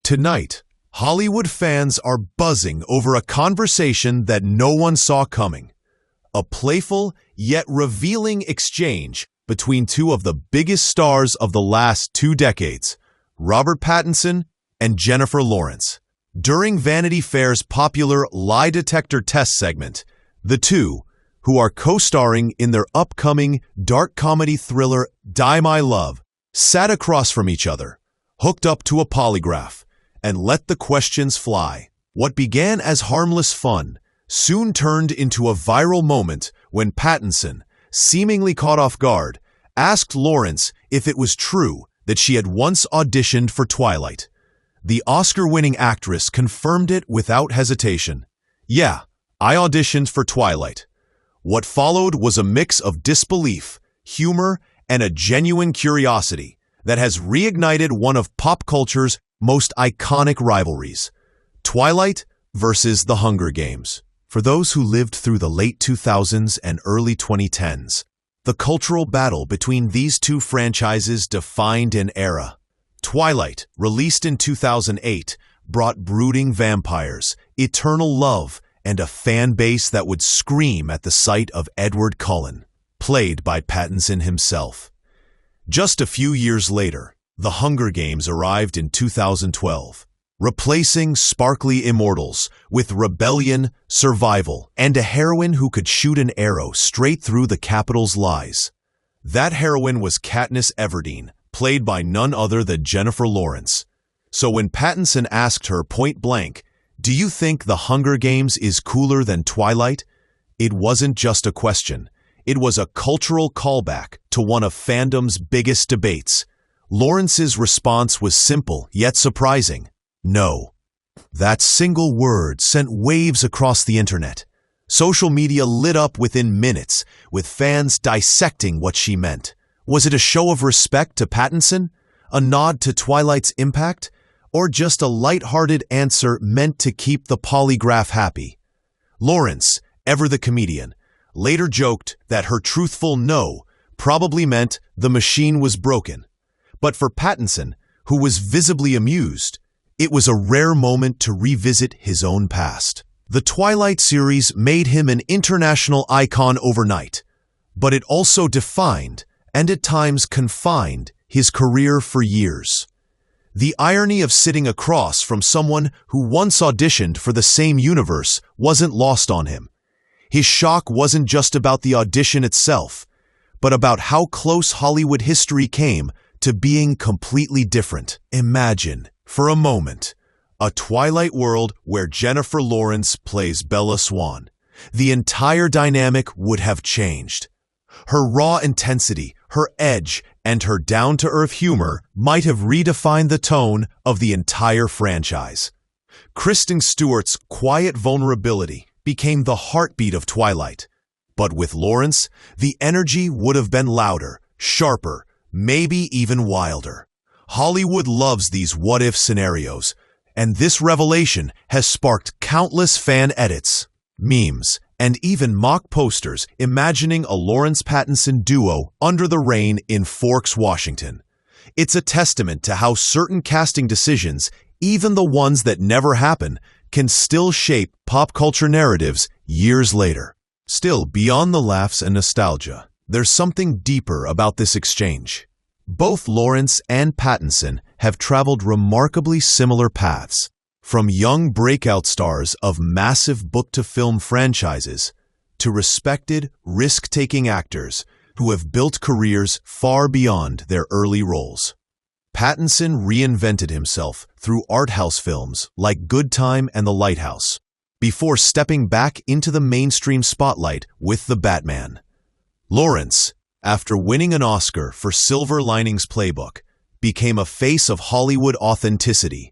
Tonight, Hollywood fans are buzzing over a conversation that no one saw coming. A playful yet revealing exchange between two of the biggest stars of the last 2 decades, Robert Pattinson and Jennifer Lawrence. During Vanity Fair's popular lie detector test segment, the two, who are co-starring in their upcoming dark comedy thriller Die My Love, sat across from each other, hooked up to a polygraph, and let the questions fly. What began as harmless fun soon turned into a viral moment when Pattinson, seemingly caught off guard, asked Lawrence if it was true that she had once auditioned for Twilight. The Oscar-winning actress confirmed it without hesitation. "Yeah, I auditioned for Twilight." What followed was a mix of disbelief, humor, and a genuine curiosity that has reignited one of pop culture's most iconic rivalries: Twilight versus The Hunger Games. For those who lived through the late 2000s and early 2010s, the cultural battle between these two franchises defined an era. Twilight, released in 2008, brought brooding vampires, eternal love, and a fan base that would scream at the sight of Edward Cullen, played by Pattinson himself. Just a few years later, The Hunger Games arrived in 2012, replacing sparkly immortals with rebellion, survival, and a heroine who could shoot an arrow straight through the Capitol's lies. That heroine was Katniss Everdeen, played by none other than Jennifer Lawrence. So when Pattinson asked her point blank, "Do you think The Hunger Games is cooler than Twilight?" it wasn't just a question. It was a cultural callback to one of fandom's biggest debates. Lawrence's response was simple yet surprising: no. That single word sent waves across the internet. Social media lit up within minutes, with fans dissecting what she meant. Was it a show of respect to Pattinson, a nod to Twilight's impact, or just a light-hearted answer meant to keep the polygraph happy? Lawrence, ever the comedian, later joked that her truthful no probably meant the machine was broken. But for Pattinson, who was visibly amused, it was a rare moment to revisit his own past. The Twilight series made him an international icon overnight, but it also defined, and at times confined, his career for years. The irony of sitting across from someone who once auditioned for the same universe wasn't lost on him. His shock wasn't just about the audition itself, but about how close Hollywood history came to being completely different. Imagine, for a moment, a Twilight world where Jennifer Lawrence plays Bella Swan. The entire dynamic would have changed. Her raw intensity, her edge, and her down-to-earth humor might have redefined the tone of the entire franchise. Kristen Stewart's quiet vulnerability became the heartbeat of Twilight. But with Lawrence, the energy would have been louder, sharper, maybe even wilder. Hollywood loves these what-if scenarios, and this revelation has sparked countless fan edits, memes, and even mock posters imagining a Lawrence-Pattinson duo under the rain in Forks, Washington. It's a testament to how certain casting decisions, even the ones that never happen, can still shape pop culture narratives years later. Still, beyond the laughs and nostalgia, there's something deeper about this exchange. Both Lawrence and Pattinson have traveled remarkably similar paths, from young breakout stars of massive book-to-film franchises to respected, risk-taking actors who have built careers far beyond their early roles. Pattinson reinvented himself through art house films like Good Time and The Lighthouse, before stepping back into the mainstream spotlight with The Batman. Lawrence, after winning an Oscar for Silver Linings Playbook, became a face of Hollywood authenticity,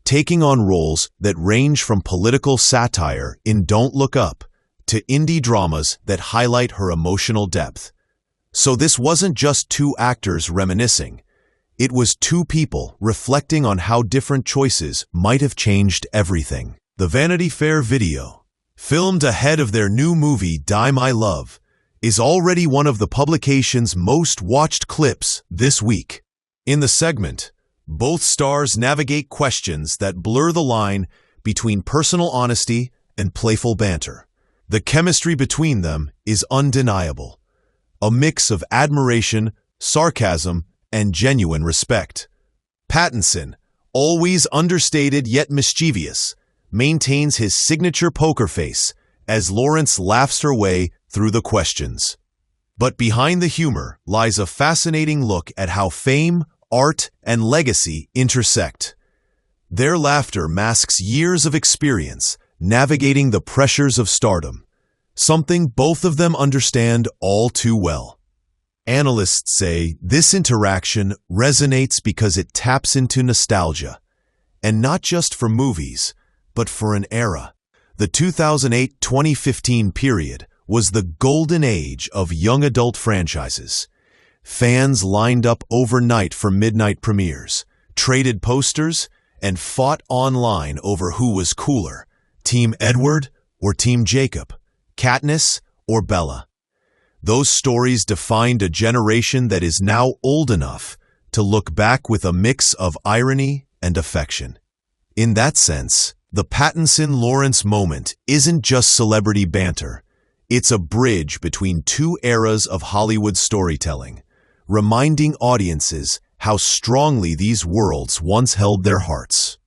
taking on roles that range from political satire in Don't Look Up to indie dramas that highlight her emotional depth. So this wasn't just two actors reminiscing. It was two people reflecting on how different choices might have changed everything. The Vanity Fair video, filmed ahead of their new movie Die My Love, is already one of the publication's most watched clips this week. In the segment, Both stars navigate questions that blur the line between personal honesty and playful banter. The chemistry between them is undeniable, a mix of admiration, sarcasm, and genuine respect. Pattinson, always understated yet mischievous, maintains his signature poker face as Lawrence laughs her way through the questions. But behind the humor lies a fascinating look at how fame, art, and legacy intersect. Their laughter masks years of experience navigating the pressures of stardom, something both of them understand all too well. Analysts say this interaction resonates because it taps into nostalgia, and not just for movies, but for an era. The 2008-2015 period was the golden age of young adult franchises. Fans lined up overnight for midnight premieres, traded posters, and fought online over who was cooler, Team Edward or Team Jacob, Katniss or Bella. Those stories defined a generation that is now old enough to look back with a mix of irony and affection. In that sense, the Pattinson-Lawrence moment isn't just celebrity banter. It's a bridge between two eras of Hollywood storytelling, reminding audiences how strongly these worlds once held their hearts.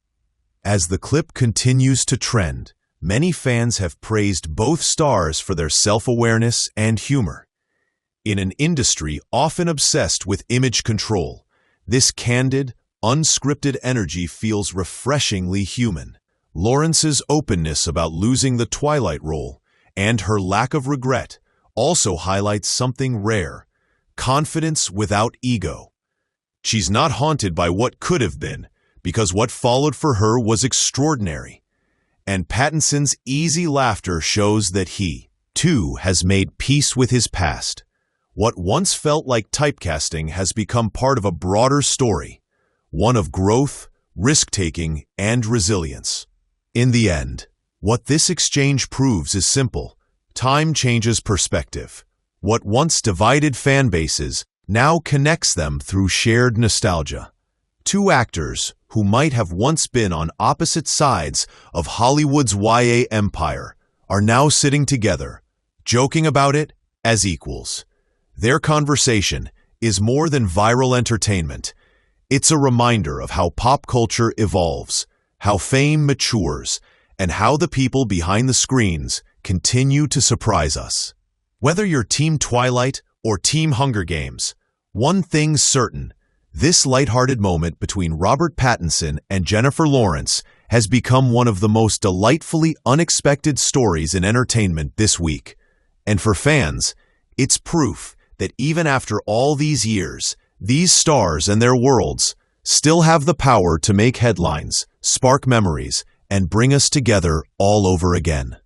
As the clip continues to trend, many fans have praised both stars for their self-awareness and humor. In an industry often obsessed with image control, this candid, unscripted energy feels refreshingly human. Lawrence's openness about losing the Twilight role and her lack of regret also highlights something rare: confidence without ego. She's not haunted by what could have been, because what followed for her was extraordinary. And Pattinson's easy laughter shows that he, too, has made peace with his past. What once felt like typecasting has become part of a broader story, one of growth, risk-taking, and resilience. In the end, what this exchange proves is simple: time changes perspective. What once divided fan bases now connects them through shared nostalgia. Two actors who might have once been on opposite sides of Hollywood's YA empire are now sitting together, joking about it as equals. Their conversation is more than viral entertainment. It's a reminder of how pop culture evolves, how fame matures, and how the people behind the screens continue to surprise us. Whether you're Team Twilight or Team Hunger Games, one thing's certain: this lighthearted moment between Robert Pattinson and Jennifer Lawrence has become one of the most delightfully unexpected stories in entertainment this week. And for fans, it's proof that even after all these years, these stars and their worlds still have the power to make headlines, spark memories, and bring us together all over again.